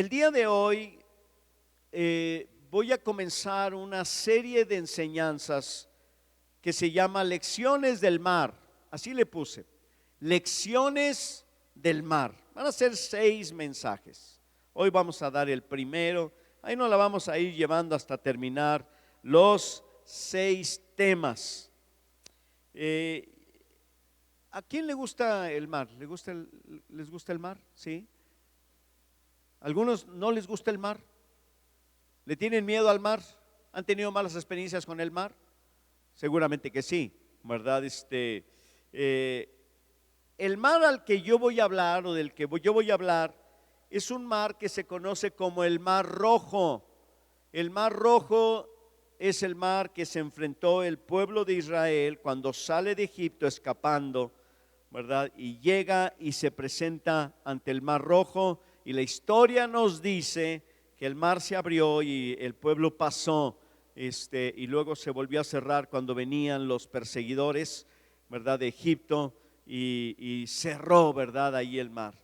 El día de hoy voy a comenzar una serie de enseñanzas que se llama Lecciones del Mar. Así le puse, Lecciones del Mar. Van a ser 6 mensajes. Hoy vamos a dar el primero. Ahí nos la vamos a ir llevando hasta terminar los 6 temas. ¿A quién le gusta el mar? ¿Les gusta el mar? ¿Sí? ¿Algunos no les gusta el mar? ¿Le tienen miedo al mar? ¿Han tenido malas experiencias con el mar? Seguramente que sí, ¿verdad? El mar al que yo voy a hablar o del que yo voy a hablar es un mar que se conoce como el Mar Rojo. El Mar Rojo es el mar que se enfrentó el pueblo de Israel cuando sale de Egipto escapando, ¿verdad? Y llega y se presenta ante el Mar Rojo, y la historia nos dice que el mar se abrió y el pueblo pasó, y luego se volvió a cerrar cuando venían los perseguidores, ¿verdad? De Egipto, y cerró, ¿verdad? Ahí el mar.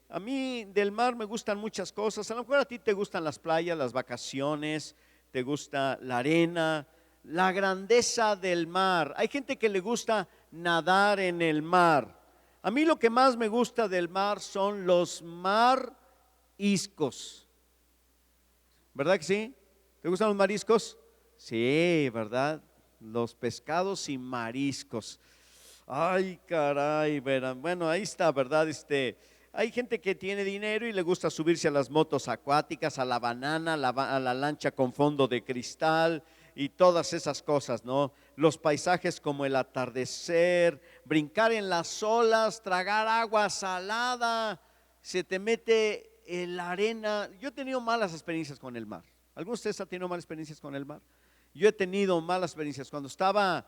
A mí del mar me gustan muchas cosas. A lo mejor a ti te gustan las playas, las vacaciones, te gusta la arena, la grandeza del mar. Hay gente que le gusta nadar en el mar. A mí lo que más me gusta del mar son los mariscos. ¿Verdad que sí? ¿Te gustan los mariscos? Sí, ¿verdad? Los pescados y mariscos. Ay, caray, verán. Bueno, ahí está, ¿verdad? Hay gente que tiene dinero y le gusta subirse a las motos acuáticas, a la banana, a la lancha con fondo de cristal y todas esas cosas, ¿no? Los paisajes como el atardecer, brincar en las olas, tragar agua salada, se te mete en la arena. Yo he tenido malas experiencias con el mar. ¿Alguno de ustedes ha tenido malas experiencias con el mar? Yo he tenido malas experiencias. Cuando estaba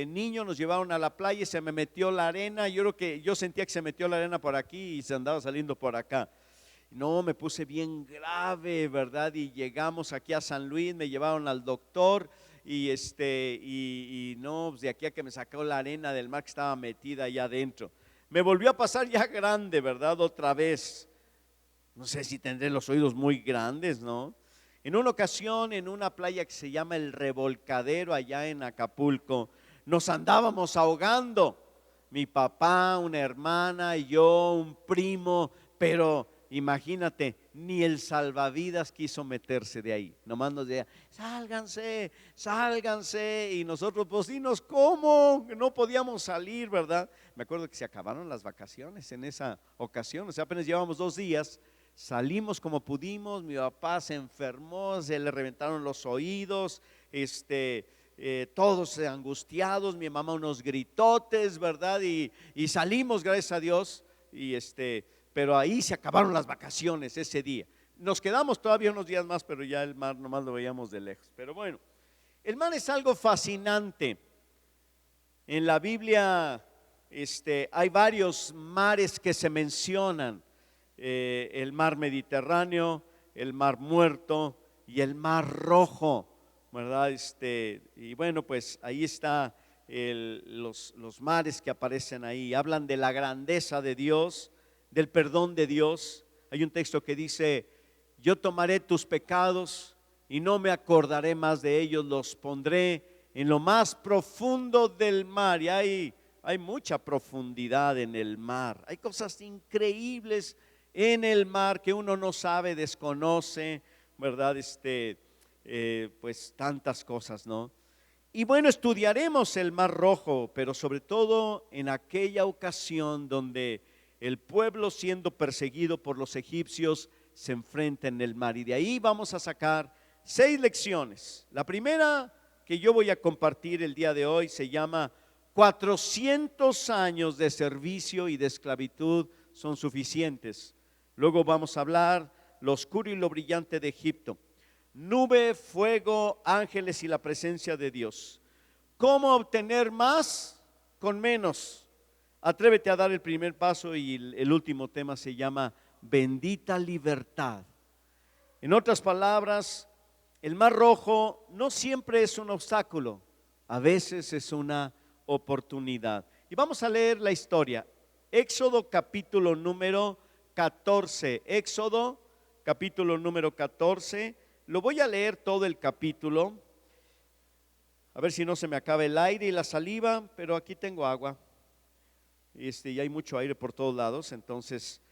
niño nos llevaron a la playa y se me metió la arena. Yo sentía que se metió la arena por aquí y se andaba saliendo por acá. No, me puse bien grave, ¿verdad? Y llegamos aquí a San Luis, me llevaron al doctor y no, pues de aquí a que me sacó la arena del mar que estaba metida allá adentro. Me volvió a pasar ya grande, ¿verdad? Otra vez. No sé si tendré los oídos muy grandes, ¿no? En una ocasión, en una playa que se llama El Revolcadero, allá en Acapulco, nos andábamos ahogando. Mi papá, una hermana, yo, un primo, pero imagínate, ni el salvavidas quiso meterse de ahí. Nomás nos decía, sálganse, sálganse. Y nosotros, pues dinos cómo, no podíamos salir, ¿verdad? Me acuerdo que se acabaron las vacaciones en esa ocasión, o sea, apenas llevamos 2 días. Salimos como pudimos, mi papá se enfermó, se le reventaron los oídos, todos angustiados, mi mamá unos gritotes, ¿verdad? Y salimos, gracias a Dios, pero ahí se acabaron las vacaciones ese día. Nos quedamos todavía unos días más, pero ya el mar nomás lo veíamos de lejos. Pero bueno, el mar es algo fascinante. En la Biblia hay varios mares que se mencionan. El mar Mediterráneo, el mar Muerto y el mar Rojo, ¿verdad? Y bueno, pues ahí está los mares que aparecen ahí, hablan de la grandeza de Dios, del perdón de Dios. Hay un texto que dice, yo tomaré tus pecados y no me acordaré más de ellos, los pondré en lo más profundo del mar. Y hay mucha profundidad en el mar, hay cosas increíbles en el mar que uno no sabe, desconoce, ¿verdad? Pues tantas cosas, ¿no? Y bueno, estudiaremos el Mar Rojo, pero sobre todo en aquella ocasión donde el pueblo, siendo perseguido por los egipcios, se enfrenta en el mar. Y de ahí vamos a sacar 6 lecciones. La primera que yo voy a compartir el día de hoy se llama 400 años de servicio y de esclavitud son suficientes. Luego vamos a hablar lo oscuro y lo brillante de Egipto, nube, fuego, ángeles y la presencia de Dios. ¿Cómo obtener más con menos? Atrévete a dar el primer paso, y el último tema se llama bendita libertad. En otras palabras, el Mar Rojo no siempre es un obstáculo, a veces es una oportunidad. Y vamos a leer la historia. Éxodo capítulo número 14, Éxodo, capítulo número 14. Lo voy a leer todo el capítulo, a ver si no se me acaba el aire y la saliva, pero aquí tengo agua. Y hay mucho aire por todos lados, entonces,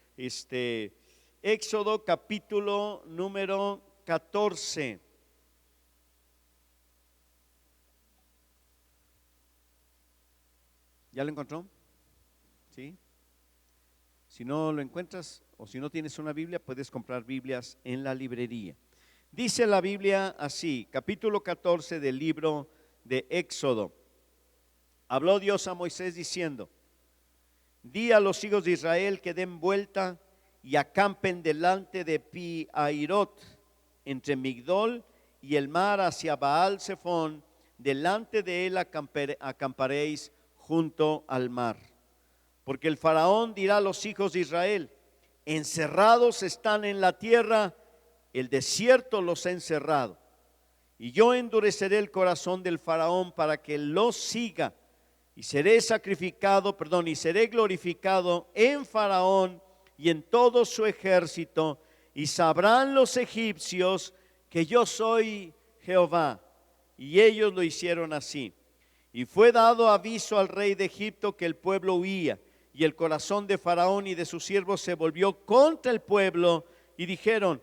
Éxodo, capítulo número 14. ¿Ya lo encontró? ¿Sí? Si no lo encuentras o si no tienes una Biblia, puedes comprar Biblias en la librería. Dice la Biblia así, capítulo 14 del libro de Éxodo. Habló Dios a Moisés diciendo: di a los hijos de Israel que den vuelta y acampen delante de Pi-Hahirot, entre Migdol y el mar hacia Baal-Zephón. Delante de él acamparéis junto al mar. Porque el faraón dirá a los hijos de Israel: encerrados están en la tierra, el desierto los ha encerrado. Y yo endureceré el corazón del faraón para que los siga, y seré glorificado en faraón y en todo su ejército, y sabrán los egipcios que yo soy Jehová. Y ellos lo hicieron así. Y fue dado aviso al rey de Egipto que el pueblo huía, y el corazón de Faraón y de sus siervos se volvió contra el pueblo, y dijeron: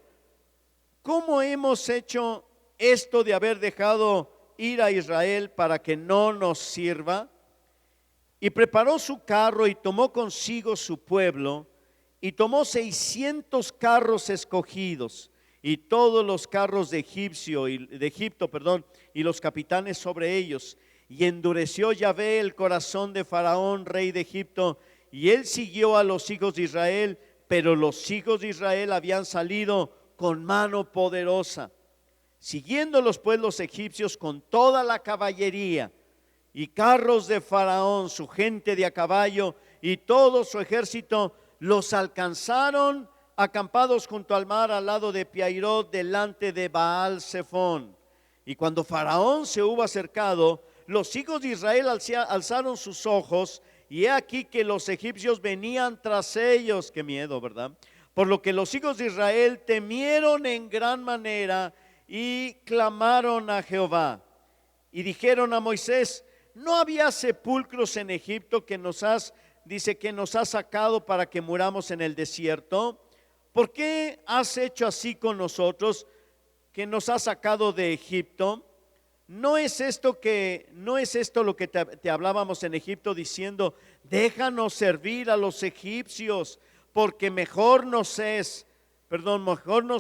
¿cómo hemos hecho esto de haber dejado ir a Israel para que no nos sirva? Y preparó su carro y tomó consigo su pueblo, y tomó 600 carros escogidos, y todos los carros de Egipto, y los capitanes sobre ellos. Y endureció Yahvé el corazón de Faraón, rey de Egipto, y él siguió a los hijos de Israel, pero los hijos de Israel habían salido con mano poderosa. Siguiéndolos pues los egipcios con toda la caballería y carros de Faraón, su gente de a caballo y todo su ejército, los alcanzaron acampados junto al mar al lado de Pi-Hahirot, delante de Baal-Zephón. Y cuando Faraón se hubo acercado, los hijos de Israel alzaron sus ojos, y he aquí que los egipcios venían tras ellos. Qué miedo, ¿verdad? Por lo que los hijos de Israel temieron en gran manera y clamaron a Jehová. Y dijeron a Moisés: ¿no había sepulcros en Egipto que nos has sacado para que muramos en el desierto? ¿Por qué has hecho así con nosotros, que nos has sacado de Egipto? ¿No es esto lo que te hablábamos en Egipto, diciendo: déjanos servir a los egipcios, porque mejor nos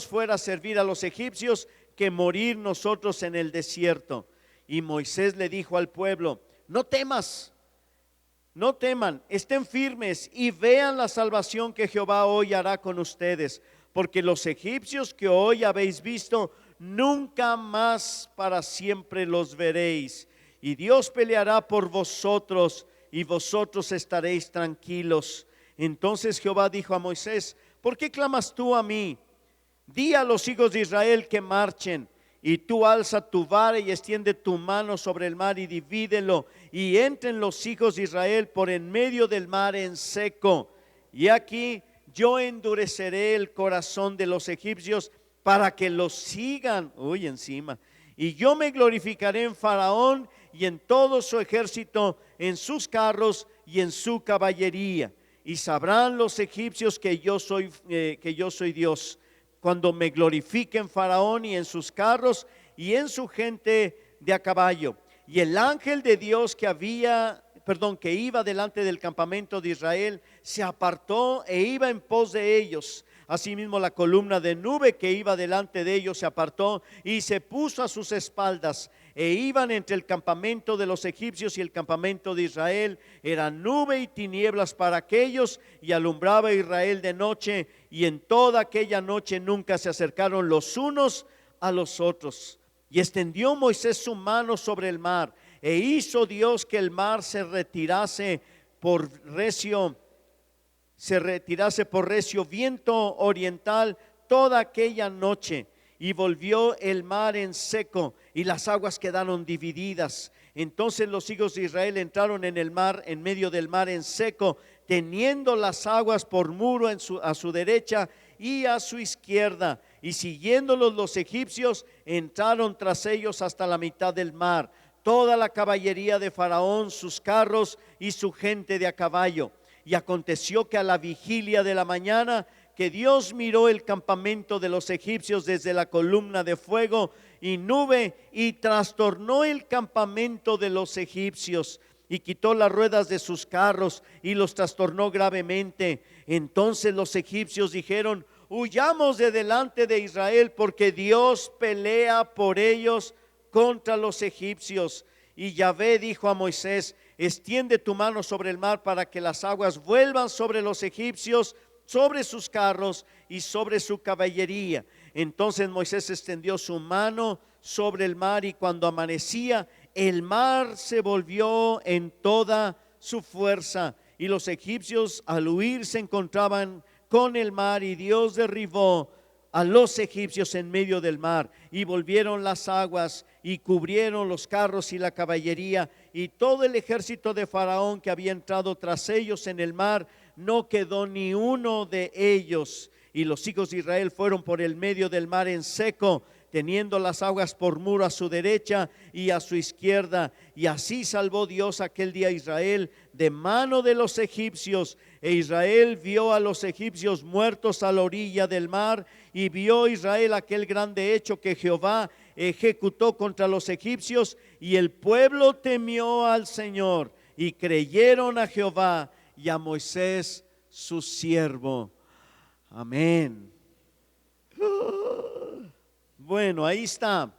fuera servir a los egipcios que morir nosotros en el desierto? Y Moisés le dijo al pueblo: no teman, estén firmes y vean la salvación que Jehová hoy hará con ustedes, porque los egipcios que hoy habéis visto, nunca más para siempre los veréis. Y Dios peleará por vosotros, y vosotros estaréis tranquilos. Entonces Jehová dijo a Moisés: ¿por qué clamas tú a mí? Di a los hijos de Israel que marchen. Y tú alza tu vara y extiende tu mano sobre el mar y divídelo, y entren los hijos de Israel por en medio del mar en seco. Y aquí yo endureceré el corazón de los egipcios para que los sigan. Y yo me glorificaré en Faraón y en todo su ejército, en sus carros y en su caballería. Y sabrán los egipcios que yo soy Dios, cuando me glorifique en Faraón y en sus carros y en su gente de a caballo. Y el ángel de Dios que iba delante del campamento de Israel se apartó e iba en pos de ellos. Asimismo la columna de nube que iba delante de ellos se apartó y se puso a sus espaldas, e iban entre el campamento de los egipcios y el campamento de Israel. Era nube y tinieblas para aquellos, y alumbraba a Israel de noche, y en toda aquella noche nunca se acercaron los unos a los otros. Y extendió Moisés su mano sobre el mar, e hizo Dios que el mar se retirase por recio viento oriental toda aquella noche, y volvió el mar en seco, y las aguas quedaron divididas. Entonces los hijos de Israel entraron en el mar, en medio del mar en seco, teniendo las aguas por muro a su derecha y a su izquierda. Y siguiéndolos los egipcios, entraron tras ellos hasta la mitad del mar, toda la caballería de Faraón, sus carros y su gente de a caballo. Y aconteció que a la vigilia de la mañana, que Dios miró el campamento de los egipcios desde la columna de fuego y nube, y trastornó el campamento de los egipcios, y quitó las ruedas de sus carros y los trastornó gravemente. Entonces los egipcios dijeron: huyamos de delante de Israel, porque Dios pelea por ellos contra los egipcios. Y Yahvé dijo a Moisés: extiende tu mano sobre el mar para que las aguas vuelvan sobre los egipcios, sobre sus carros y sobre su caballería. Entonces Moisés extendió su mano sobre el mar, y cuando amanecía, el mar se volvió en toda su fuerza, y los egipcios al huir se encontraban con el mar, y Dios derribó a los egipcios en medio del mar, y volvieron las aguas y cubrieron los carros y la caballería, y todo el ejército de Faraón que había entrado tras ellos en el mar, no quedó ni uno de ellos. Y los hijos de Israel fueron por el medio del mar en seco, teniendo las aguas por muro a su derecha y a su izquierda. Y así salvó Dios aquel día a Israel de mano de los egipcios. E Israel vio a los egipcios muertos a la orilla del mar, y vio Israel aquel grande hecho que Jehová ejecutó contra los egipcios. Y el pueblo temió al Señor, y creyeron a Jehová y a Moisés su siervo. Amén. Bueno, ahí está.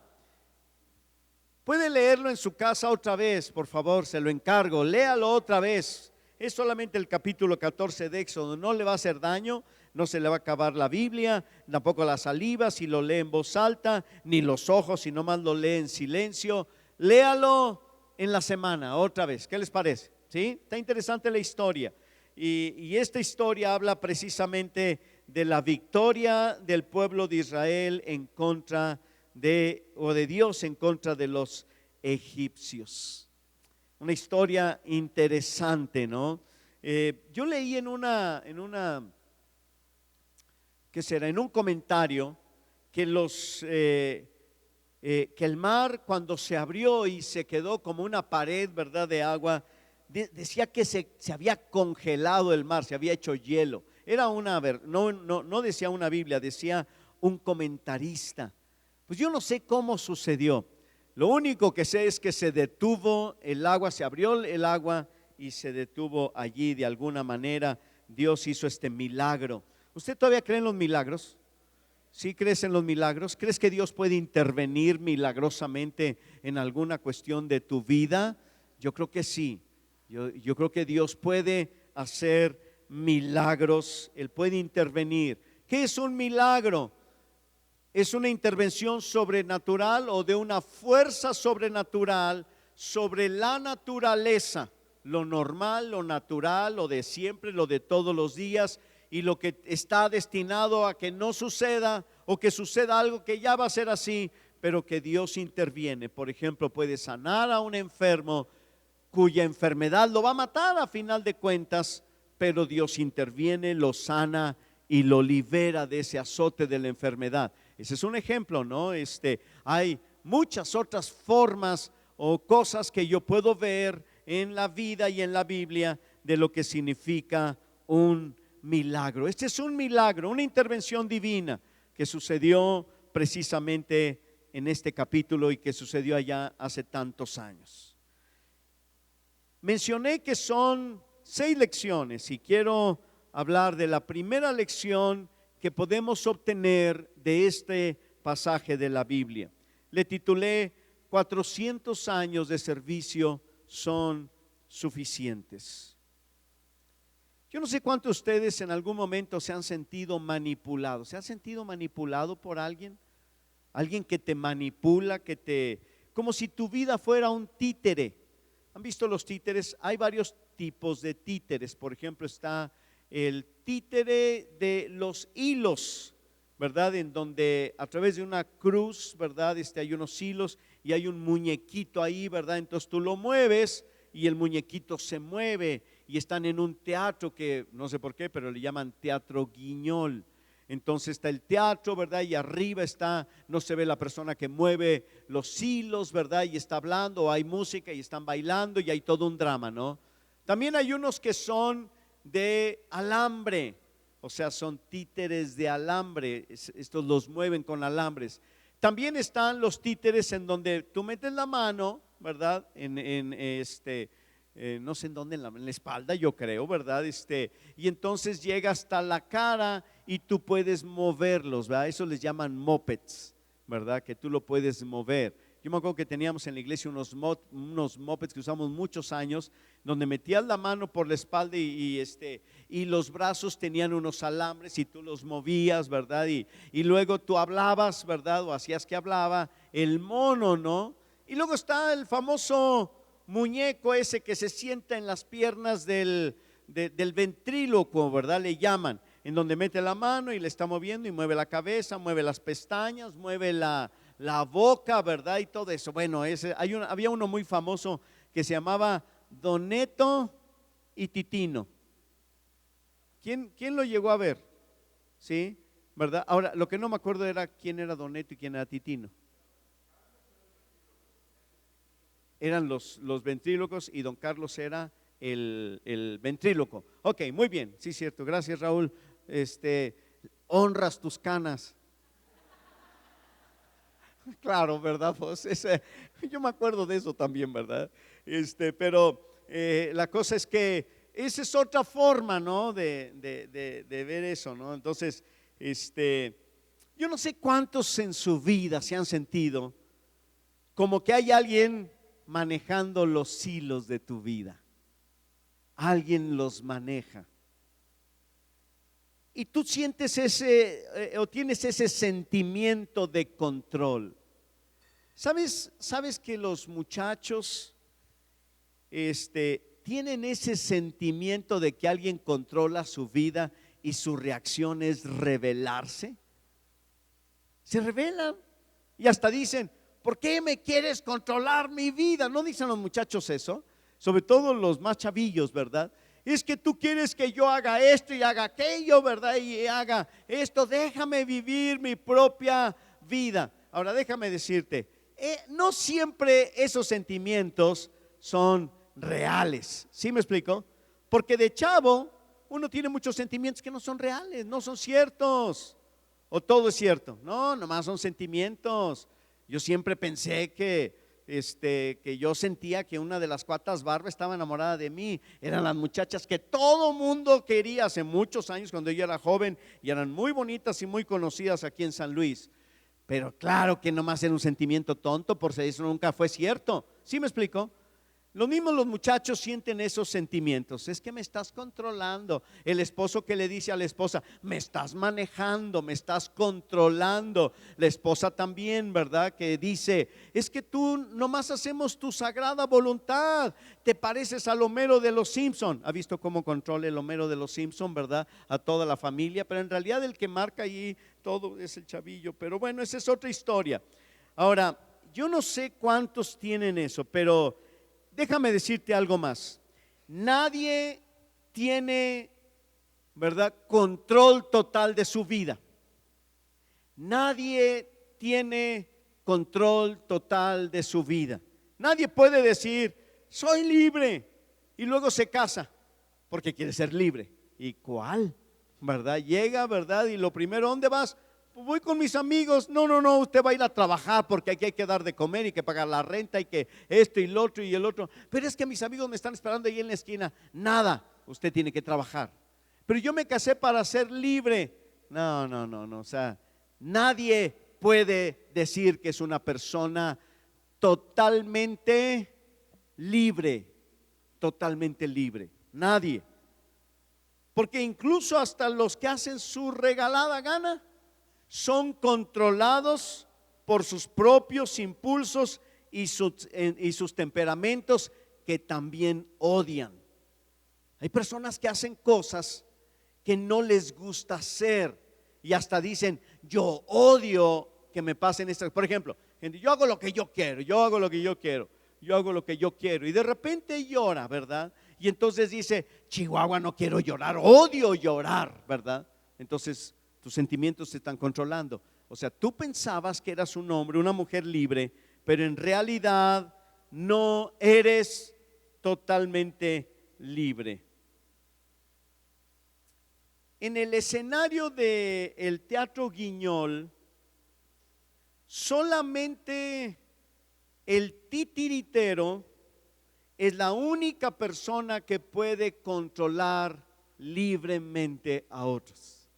Puede leerlo en su casa otra vez, por favor, se lo encargo. Léalo otra vez. Es solamente el capítulo 14 de Éxodo. No le va a hacer daño, no se le va a acabar la Biblia, tampoco la saliva si lo lee en voz alta, ni los ojos si nomás lo lee en silencio. Léalo en la semana otra vez. ¿Qué les parece? ¿Sí? Está interesante la historia. Y esta historia habla precisamente de la victoria del pueblo de Israel en contra de Dios en contra de los egipcios. Una historia interesante, ¿no? Yo leí en ¿qué será? En un comentario que que el mar, cuando se abrió y se quedó como una pared, ¿verdad?, de agua, decía que se había congelado el mar, se había hecho hielo. Era no decía una Biblia, decía un comentarista. Pues yo no sé cómo sucedió. Lo único que sé es que se detuvo el agua, se abrió el agua y se detuvo allí de alguna manera. Dios hizo este milagro. ¿Usted todavía cree en los milagros? ¿Sí crees en los milagros? ¿Crees que Dios puede intervenir milagrosamente en alguna cuestión de tu vida? Yo creo que sí. Yo creo que Dios puede hacer milagros, Él puede intervenir. ¿Qué es un milagro? ¿Es una intervención sobrenatural o de una fuerza sobrenatural sobre la naturaleza? Lo normal, lo natural, lo de siempre, lo de todos los días, y lo que está destinado a que no suceda o que suceda algo que ya va a ser así, pero que Dios interviene. Por ejemplo, puede sanar a un enfermo cuya enfermedad lo va a matar a final de cuentas, pero Dios interviene, lo sana y lo libera de ese azote de la enfermedad. Ese es un ejemplo, ¿no? Hay muchas otras formas o cosas que yo puedo ver en la vida y en la Biblia de lo que significa un milagro. Este es un milagro, una intervención divina que sucedió precisamente en este capítulo y que sucedió allá hace tantos años. Mencioné que son 6 lecciones y quiero hablar de la primera lección que podemos obtener de este pasaje de la Biblia. Le titulé 400 años de servicio son suficientes. Yo no sé cuántos de ustedes en algún momento se han sentido manipulados. ¿Se han sentido manipulado por alguien? Alguien que te manipula, como si tu vida fuera un títere. ¿Han visto los títeres? Hay varios tipos de títeres. Por ejemplo, está el títere de los hilos, ¿verdad? En donde a través de una cruz, ¿verdad? Hay unos hilos y hay un muñequito ahí, ¿verdad? Entonces tú lo mueves y el muñequito se mueve y están en un teatro que no sé por qué, pero le llaman Teatro Guiñol. Entonces está el teatro, ¿verdad? Y arriba está, no se ve la persona que mueve los hilos, ¿verdad? Y está hablando, o hay música y están bailando y hay todo un drama, ¿no? También hay unos que son de alambre, o sea, son títeres de alambre, estos los mueven con alambres. También están los títeres en donde tú metes la mano, ¿verdad? No sé en dónde, en la espalda, yo creo, ¿verdad? Y entonces llega hasta la cara y tú puedes moverlos, ¿verdad? Eso les llaman mopeds, ¿verdad? Que tú lo puedes mover. Yo me acuerdo que teníamos en la iglesia unos mopeds que usamos muchos años, donde metías la mano por la espalda y los brazos tenían unos alambres y tú los movías, ¿verdad? Y luego tú hablabas, ¿verdad? O hacías que hablaba el mono, ¿no? Y luego está el famoso muñeco ese que se sienta en las piernas del ventrílocuo, ¿verdad? Le llaman, en donde mete la mano y le está moviendo y mueve la cabeza, mueve las pestañas, mueve la boca, ¿verdad? Y todo eso. Bueno, había uno muy famoso que se llamaba Doneto y Titino. ¿Quién lo llegó a ver? ¿Sí? ¿Verdad? Ahora, lo que no me acuerdo era quién era Doneto y quién era Titino. Eran los ventrílocos y don Carlos era el ventríloco. Ok, muy bien, sí, cierto, gracias Raúl. Honras tus canas. Claro, ¿verdad? Pues yo me acuerdo de eso también, ¿verdad? Pero la cosa es que esa es otra forma, ¿no? De ver eso, ¿no? Entonces, yo no sé cuántos en su vida se han sentido como que hay alguien manejando los hilos de tu vida. Alguien los maneja. Y tú sientes o tienes ese sentimiento de control. ¿Sabes que los muchachos tienen ese sentimiento de que alguien controla su vida y su reacción es rebelarse? Se rebelan y hasta dicen, ¿por qué me quieres controlar mi vida? ¿No dicen los muchachos eso? Sobre todo los más chavillos, ¿verdad? Es que tú quieres que yo haga esto y haga aquello, ¿verdad? Y haga esto, déjame vivir mi propia vida. Ahora déjame decirte, no siempre esos sentimientos son reales. ¿Sí me explico? Porque de chavo uno tiene muchos sentimientos que no son reales, no son ciertos. ¿O todo es cierto? No, nomás son sentimientos. Yo siempre pensé que yo sentía que una de las cuatas Barba estaba enamorada de mí. Eran las muchachas que todo mundo quería hace muchos años cuando yo era joven y eran muy bonitas y muy conocidas aquí en San Luis. Pero claro que nomás era un sentimiento tonto, por eso nunca fue cierto. ¿Sí me explico? Lo mismo los muchachos sienten esos sentimientos. Es que me estás controlando. El esposo que le dice a la esposa, me estás manejando, me estás controlando. La esposa también, ¿verdad? Que dice, es que tú nomás hacemos tu sagrada voluntad. Te pareces al Homero de los Simpson. ¿Ha visto cómo controla el Homero de los Simpson, verdad? A toda la familia. Pero en realidad el que marca allí todo es el chavillo. Pero bueno, esa es otra historia. Ahora, yo no sé cuántos tienen eso, pero déjame decirte algo más. Nadie tiene, ¿verdad?, control total de su vida. Nadie tiene control total de su vida. Nadie puede decir, soy libre, y luego se casa porque quiere ser libre. ¿Y cuál? ¿Verdad? Llega, ¿verdad? Y lo primero, ¿dónde vas? Pues voy con mis amigos. No, usted va a ir a trabajar porque aquí hay que dar de comer y que pagar la renta y que esto y lo otro y el otro. Pero es que mis amigos me están esperando ahí en la esquina. Nada, usted tiene que trabajar. Pero yo me casé para ser libre. No, o sea, nadie puede decir que es una persona totalmente libre, nadie. Porque incluso hasta los que hacen su regalada gana son controlados por sus propios impulsos y sus temperamentos que también odian. Hay personas que hacen cosas que no les gusta hacer y hasta dicen, yo odio que me pasen estas. Por ejemplo, gente, yo hago lo que yo quiero, yo hago lo que yo quiero, yo hago lo que yo quiero. Y de repente llora, ¿verdad? Y entonces dice, Chihuahua, no quiero llorar, odio llorar, ¿verdad? Entonces tus sentimientos se están controlando. O sea, tú pensabas que eras un hombre, una mujer libre, pero en realidad no eres totalmente libre. En el escenario del Teatro Guiñol, solamente el titiritero es la única persona que puede controlar libremente a otros,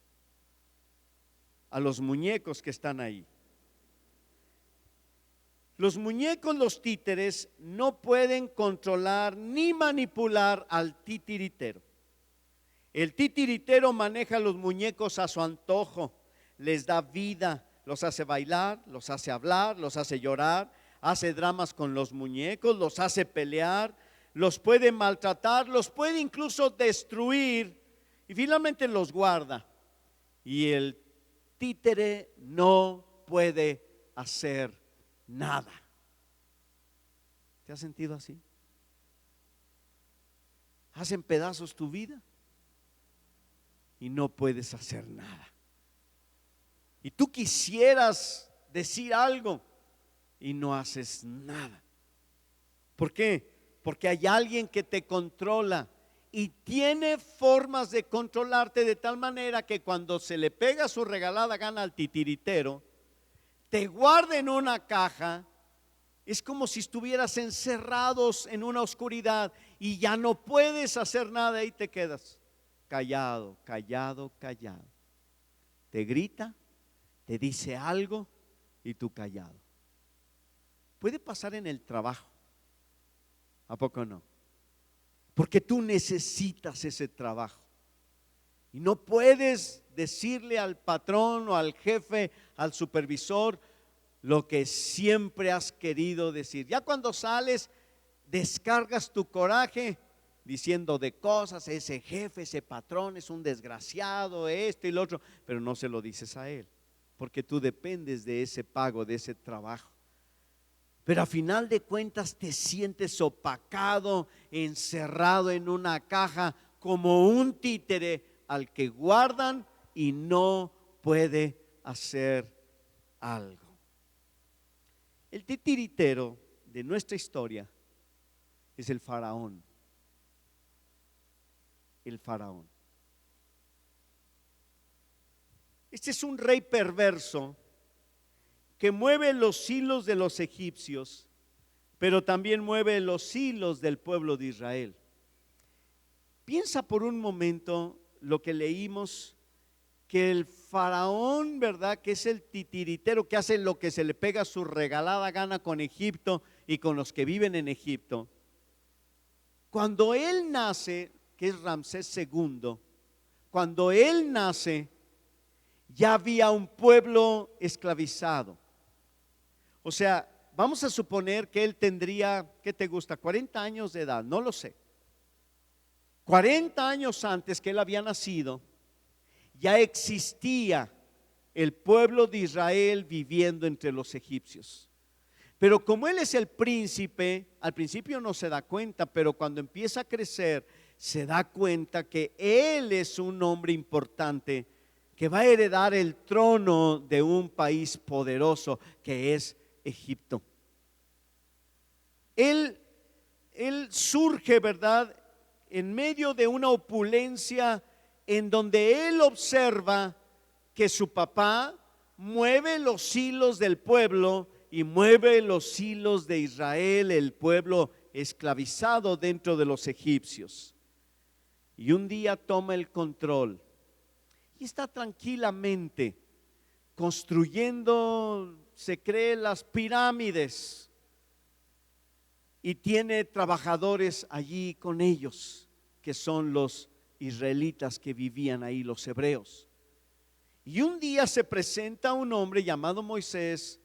a los muñecos que están ahí. Los muñecos, los títeres, no pueden controlar ni manipular al titiritero. El titiritero maneja a los muñecos a su antojo, les da vida, los hace bailar, los hace hablar, los hace llorar, hace dramas con los muñecos, los hace pelear, los puede maltratar, los puede incluso destruir y finalmente los guarda. Y el títere no puede hacer nada. ¿Te has sentido así? Hacen pedazos tu vida y no puedes hacer nada. Y tú quisieras decir algo y no haces nada. ¿Por qué? Porque hay alguien que te controla y tiene formas de controlarte de tal manera que cuando se le pega su regalada gana al titiritero, te guarda en una caja. Es como si estuvieras encerrados en una oscuridad y ya no puedes hacer nada y te quedas callado, callado, callado. Te grita, te dice algo y tú callado. Puede pasar en el trabajo, ¿a poco no? Porque tú necesitas ese trabajo y no puedes decirle al patrón o al jefe, al supervisor, lo que siempre has querido decir. Ya cuando sales, descargas tu coraje diciendo de cosas, ese jefe, ese patrón es un desgraciado, esto y lo otro, pero no se lo dices a él, porque tú dependes de ese pago, de ese trabajo. Pero a final de cuentas te sientes opacado, encerrado en una caja, como un títere al que guardan y no puede hacer algo. El titiritero de nuestra historia es el faraón. El faraón. Este es un rey perverso que mueve los hilos de los egipcios, pero también mueve los hilos del pueblo de Israel. Piensa por un momento lo que leímos, que el faraón, ¿verdad? Que es el titiritero que hace lo que se le pega su regalada gana con Egipto y con los que viven en Egipto. Cuando él nace, que es Ramsés II, cuando él nace, ya había un pueblo esclavizado. O sea, vamos a suponer que él tendría, ¿qué te gusta? 40 años de edad, no lo sé. 40 años antes que él había nacido, ya existía el pueblo de Israel viviendo entre los egipcios. Pero como él es el príncipe, al principio no se da cuenta, pero cuando empieza a crecer, se da cuenta que él es un hombre importante que va a heredar el trono de un país poderoso que es Egipto. Él surge, ¿verdad?, en medio de una opulencia en donde él observa que su papá mueve los hilos del pueblo y mueve los hilos de Israel, el pueblo esclavizado dentro de los egipcios. Y un día toma el control y está tranquilamente construyendo, se cree, las pirámides, y tiene trabajadores allí con ellos, que son los israelitas que vivían ahí, los hebreos. Y un día se presenta un hombre llamado Moisés,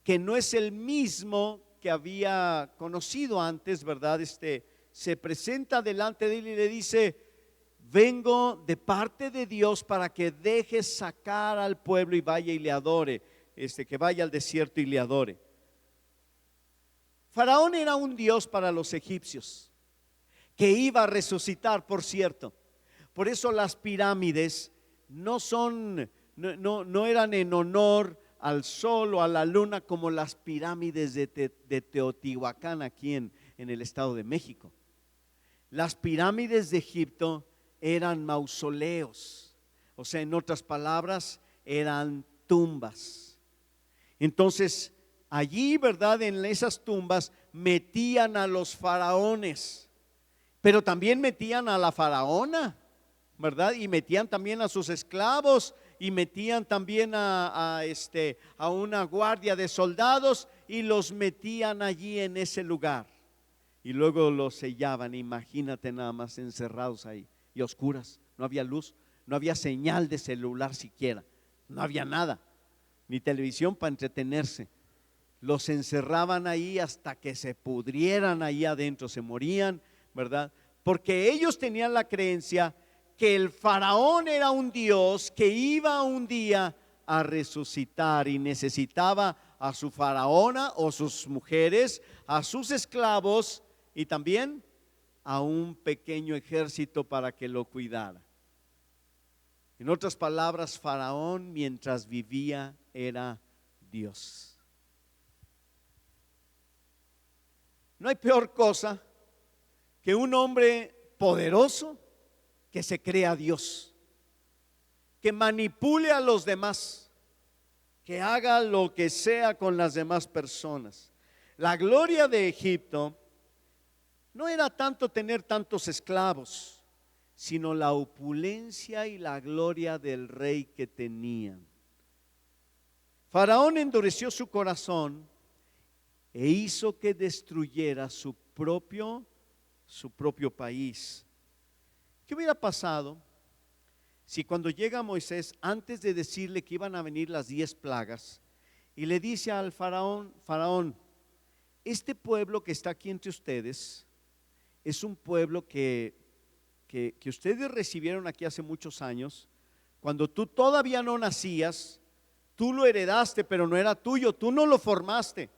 que no es el mismo que había conocido antes, ¿verdad? Se presenta delante de él y le dice: vengo de parte de Dios para que dejes sacar al pueblo y vaya y le adore, que vaya al desierto y le adore. Faraón era un dios para los egipcios, que iba a resucitar, por cierto. Por eso las pirámides no eran en honor al sol o a la luna como las pirámides de Teotihuacán aquí en el Estado de México. Las pirámides de Egipto eran mausoleos, o sea, en otras palabras, eran tumbas. Entonces, allí, ¿verdad? En esas tumbas metían a los faraones, pero también metían a la faraona, ¿verdad? Y metían también a sus esclavos, y metían también a una guardia de soldados, y los metían allí en ese lugar. Y luego los sellaban, imagínate nada más encerrados ahí, y oscuras, no había luz, no había señal de celular siquiera, no había nada, ni televisión para entretenerse. Los encerraban ahí hasta que se pudrieran ahí adentro, se morían, ¿verdad? Porque ellos tenían la creencia que el faraón era un dios que iba un día a resucitar y necesitaba a su faraona o sus mujeres, a sus esclavos y también a un pequeño ejército para que lo cuidara. En otras palabras, Faraón mientras vivía era Dios. No hay peor cosa que un hombre poderoso que se crea Dios, que manipule a los demás, que haga lo que sea con las demás personas. La gloria de Egipto no era tanto tener tantos esclavos, sino la opulencia y la gloria del rey que tenían. Faraón endureció su corazón e hizo que destruyera su propio país. ¿Qué hubiera pasado si cuando llega Moisés, antes de decirle que iban a venir las 10 plagas, y le dice al faraón: Faraón, este pueblo que está aquí entre ustedes es un pueblo que ustedes recibieron aquí hace muchos años, cuando tú todavía no nacías, tú lo heredaste, pero no era tuyo, tú no lo formaste,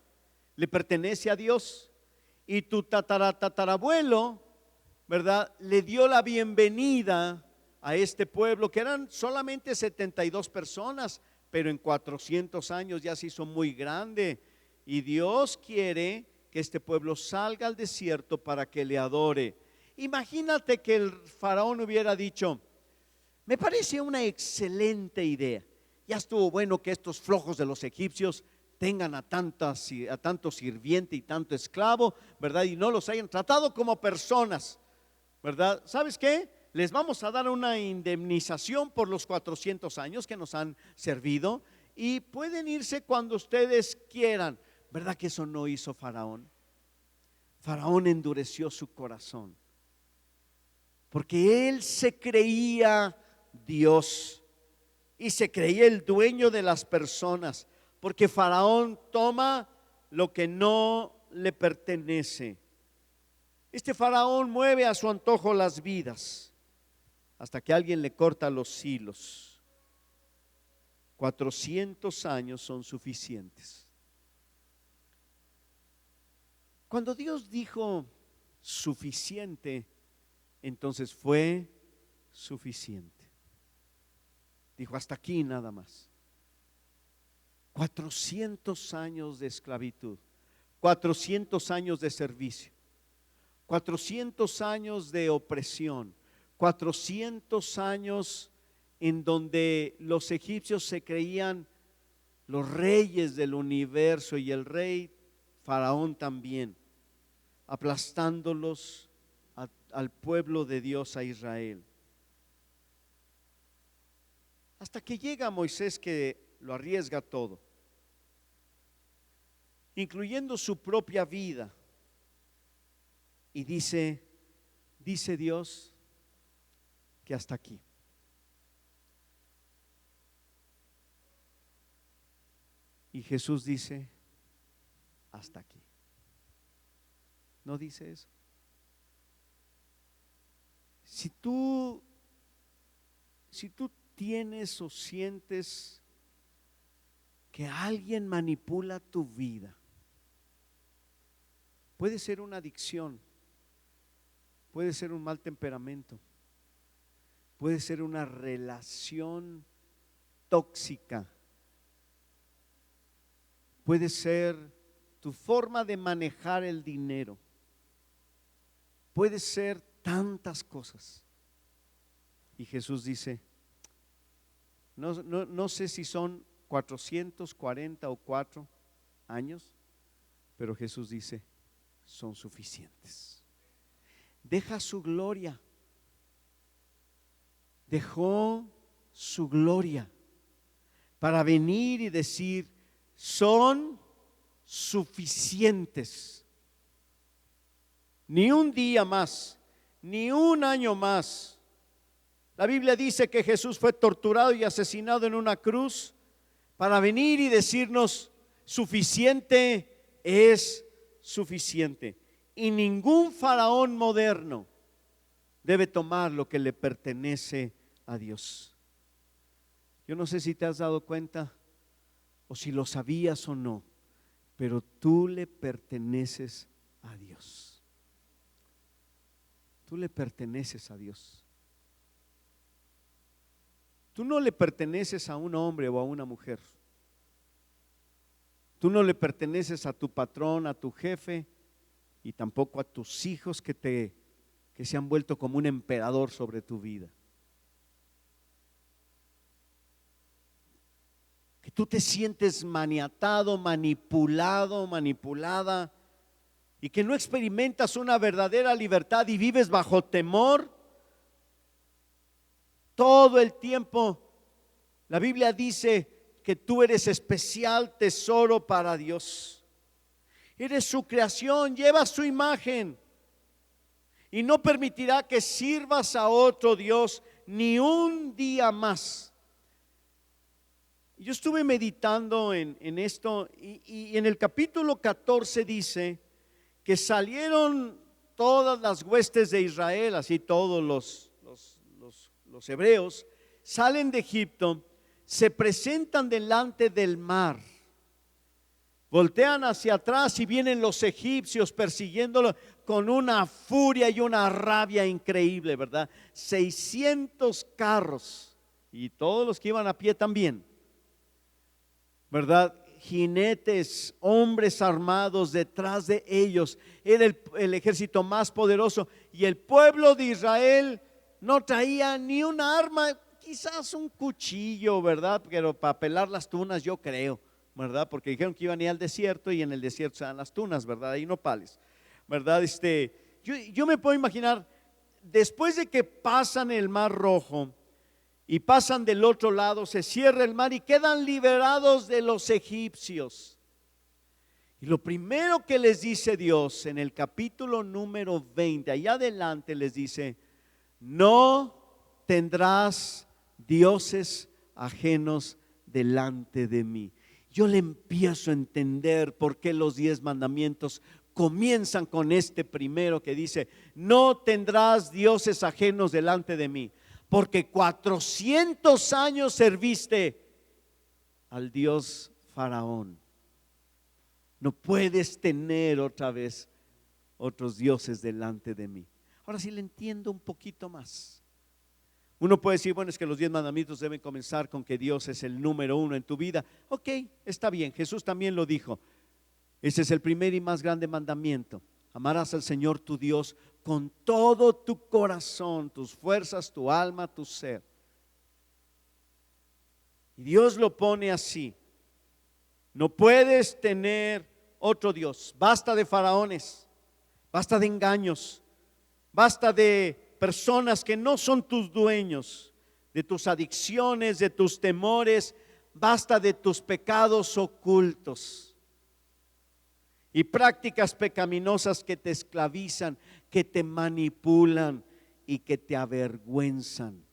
le pertenece a Dios. Y tu tatarabuelo, ¿verdad?, le dio la bienvenida a este pueblo, que eran solamente 72 personas, pero en 400 años ya se hizo muy grande. Y Dios quiere que este pueblo salga al desierto para que le adore. Imagínate que el faraón hubiera dicho: me parece una excelente idea. Ya estuvo bueno que estos flojos de los egipcios tengan a tanto sirviente y tanto esclavo, ¿verdad? Y no los hayan tratado como personas, ¿verdad? ¿Sabes qué? Les vamos a dar una indemnización por los 400 años que nos han servido y pueden irse cuando ustedes quieran. ¿Verdad que eso no hizo Faraón? Faraón endureció su corazón, porque él se creía Dios y se creía el dueño de las personas, porque Faraón toma lo que no le pertenece. Este faraón mueve a su antojo las vidas hasta que alguien le corta los hilos. 400 años son suficientes. Cuando Dios dijo suficiente, entonces fue suficiente. Dijo: hasta aquí nada más. 400 años de esclavitud, 400 años de servicio, 400 años de opresión, 400 años en donde los egipcios se creían los reyes del universo y el rey Faraón también, aplastándolos al pueblo de Dios, a Israel. Hasta que llega Moisés, que lo arriesga todo, incluyendo su propia vida, y dice Dios que hasta aquí. Y Jesús dice: hasta aquí. ¿No dice eso? Si tú tienes o sientes que alguien manipula tu vida, Puede ser una adicción, puede ser un mal temperamento, puede ser una relación tóxica, puede ser tu forma de manejar el dinero, puede ser tantas cosas. Y Jesús dice, no sé si son 440 o 4 años, pero Jesús dice, son suficientes. Deja su gloria, dejó su gloria para venir y decir, son suficientes. Ni un día más, ni un año más. La Biblia dice que Jesús fue torturado y asesinado en una cruz para venir y decirnos, suficiente es suficiente. Y ningún faraón moderno debe tomar lo que le pertenece a Dios. Yo no sé si te has dado cuenta o si lo sabías o no, pero tú le perteneces a Dios. Tú le perteneces a Dios. Tú no le perteneces a un hombre o a una mujer. Tú no le perteneces a tu patrón, a tu jefe, y tampoco a tus hijos que se han vuelto como un emperador sobre tu vida. Que tú te sientes maniatado, manipulado, manipulada, y que no experimentas una verdadera libertad y vives bajo temor todo el tiempo. La Biblia dice que tú eres especial tesoro para Dios. Eres su creación, llevas su imagen y no permitirá que sirvas a otro Dios ni un día más. Yo estuve meditando en esto y en el capítulo 14 dice que salieron todas las huestes de Israel, así todos los hebreos, salen de Egipto, se presentan delante del mar, voltean hacia atrás y vienen los egipcios persiguiéndolo con una furia y una rabia increíble, ¿verdad? 600 carros y todos los que iban a pie también, ¿verdad? Jinetes, hombres armados detrás de ellos. Era el ejército más poderoso y el pueblo de Israel no traía ni una arma, quizás un cuchillo, ¿verdad? Pero para pelar las tunas yo creo, ¿verdad? Porque dijeron que iban a ir al desierto y en el desierto se dan las tunas, ¿verdad? Hay nopales, ¿verdad? Yo me puedo imaginar, después de que pasan el Mar Rojo y pasan del otro lado, se cierra el mar y quedan liberados de los egipcios. Y lo primero que les dice Dios en el capítulo número 20, allá adelante les dice, no tendrás dioses ajenos delante de mí. Yo le empiezo a entender por qué los 10 mandamientos comienzan con este primero que dice, no tendrás dioses ajenos delante de mí, porque 400 años serviste al Dios Faraón. No puedes tener otra vez otros dioses delante de mí. Ahora sí le entiendo un poquito más. Uno puede decir, bueno, es que los 10 mandamientos deben comenzar con que Dios es el número 1 en tu vida. Ok, está bien, Jesús también lo dijo. Ese es el primer y más grande mandamiento. Amarás al Señor tu Dios con todo tu corazón, tus fuerzas, tu alma, tu ser. Y Dios lo pone así. No puedes tener otro Dios. Basta de faraones, basta de engaños, basta de personas que no son tus dueños, de tus adicciones, de tus temores, basta de tus pecados ocultos y prácticas pecaminosas que te esclavizan, que te manipulan y que te avergüenzan.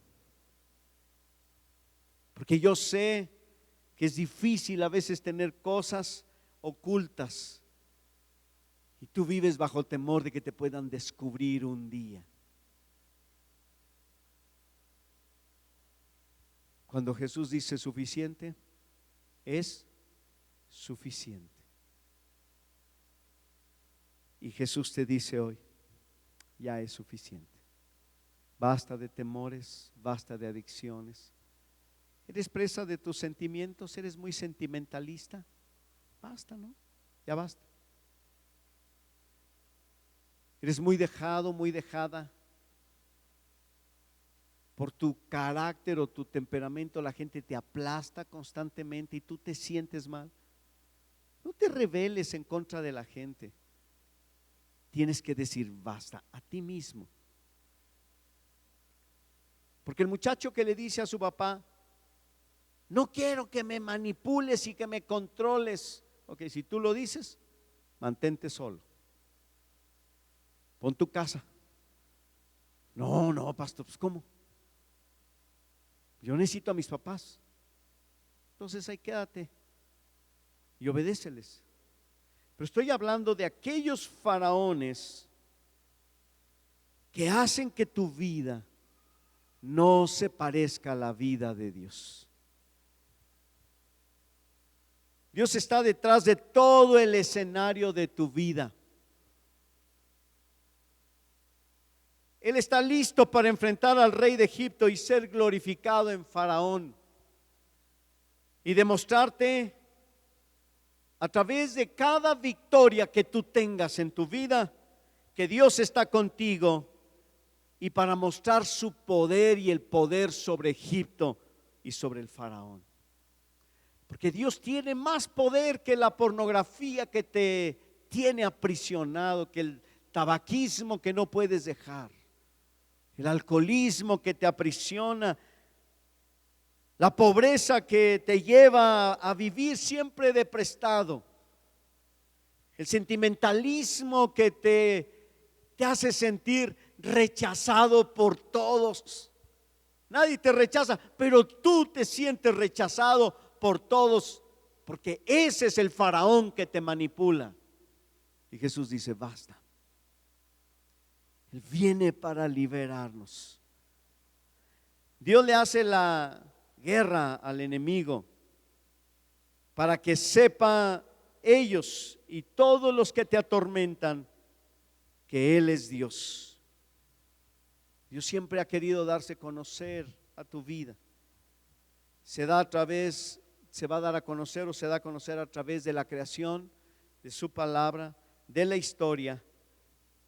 Porque yo sé que es difícil a veces tener cosas ocultas y tú vives bajo el temor de que te puedan descubrir un día. Cuando Jesús dice suficiente, es suficiente. Y Jesús te dice hoy, ya es suficiente. Basta de temores, basta de adicciones. ¿Eres presa de tus sentimientos? ¿Eres muy sentimentalista? Basta, ¿no? Ya basta. ¿Eres muy dejado, muy dejada? Por tu carácter o tu temperamento la gente te aplasta constantemente y tú te sientes mal. No te rebeles en contra de la gente. Tienes que decir basta a ti mismo. Porque el muchacho que le dice a su papá, no quiero que me manipules y que me controles. Ok, si tú lo dices, mantente solo. Pon tu casa. No, pastor, pues ¿cómo? Yo necesito a mis papás. Entonces ahí quédate y obedéceles. Pero estoy hablando de aquellos faraones que hacen que tu vida no se parezca a la vida de Dios. Dios está detrás de todo el escenario de tu vida. Él está listo para enfrentar al rey de Egipto y ser glorificado en Faraón y demostrarte a través de cada victoria que tú tengas en tu vida que Dios está contigo, y para mostrar su poder y el poder sobre Egipto y sobre el Faraón. Porque Dios tiene más poder que la pornografía que te tiene aprisionado, que el tabaquismo que no puedes dejar, el alcoholismo que te aprisiona, la pobreza que te lleva a vivir siempre de prestado, el sentimentalismo que te hace sentir rechazado por todos. Nadie te rechaza, pero tú te sientes rechazado por todos, porque ese es el faraón que te manipula. Y Jesús dice, basta. Él viene para liberarnos. Dios le hace la guerra al enemigo para que sepa ellos y todos los que te atormentan que Él es Dios. Dios siempre ha querido darse a conocer a tu vida. Se va a dar a conocer o se da a conocer a través de la creación, de su palabra, de la historia,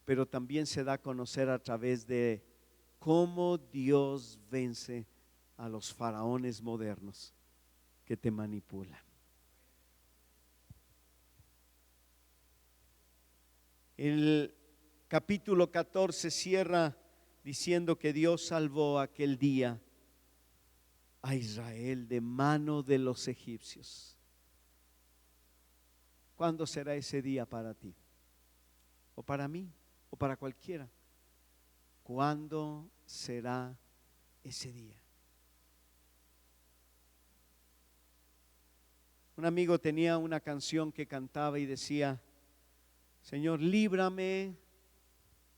pero también se da a conocer a través de cómo Dios vence a los faraones modernos que te manipulan. El capítulo 14 cierra diciendo que Dios salvó aquel día a Israel de mano de los egipcios. ¿Cuándo será ese día para ti? ¿O para mí? ¿O para cualquiera? ¿Cuándo será ese día? Un amigo tenía una canción que cantaba y decía, Señor, líbrame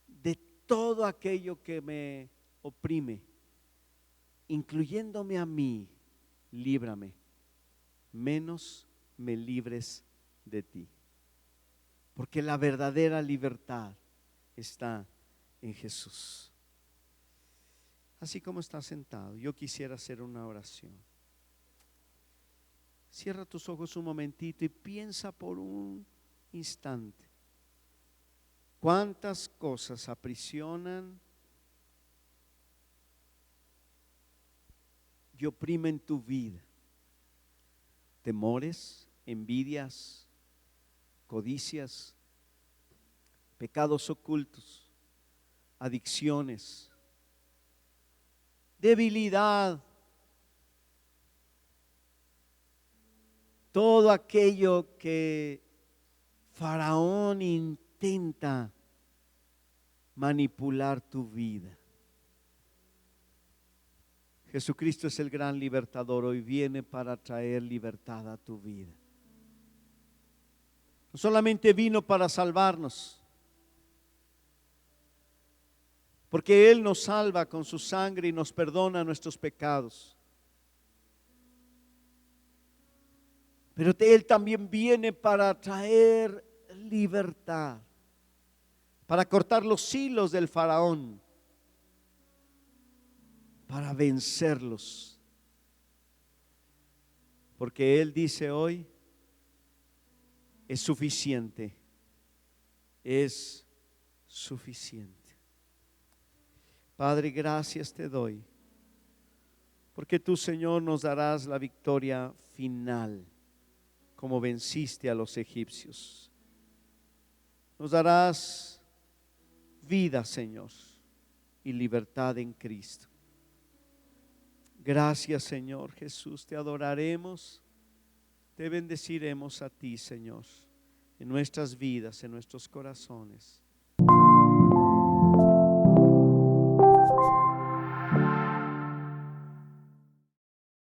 de todo aquello que me oprime, incluyéndome a mí, líbrame, menos me libres de ti. Porque la verdadera libertad está en Jesús. Así como estás sentado, yo quisiera hacer una oración. Cierra tus ojos un momentito y piensa por un instante. ¿Cuántas cosas aprisionan y oprimen tu vida? Temores, envidias, codicias, pecados ocultos, adicciones, debilidad, todo aquello que Faraón intenta manipular tu vida. Jesucristo es el gran libertador, hoy viene para traer libertad a tu vida. No solamente vino para salvarnos, porque Él nos salva con su sangre y nos perdona nuestros pecados, pero Él también viene para traer libertad. para cortar los hilos del faraón, para vencerlos. Porque Él dice hoy, es suficiente, es suficiente. Padre, gracias te doy, porque tú, Señor, nos darás la victoria final, como venciste a los egipcios. Nos darás vida, Señor, y libertad en Cristo. Gracias, Señor Jesús, te adoraremos, te bendeciremos a ti, Señor, en nuestras vidas, en nuestros corazones.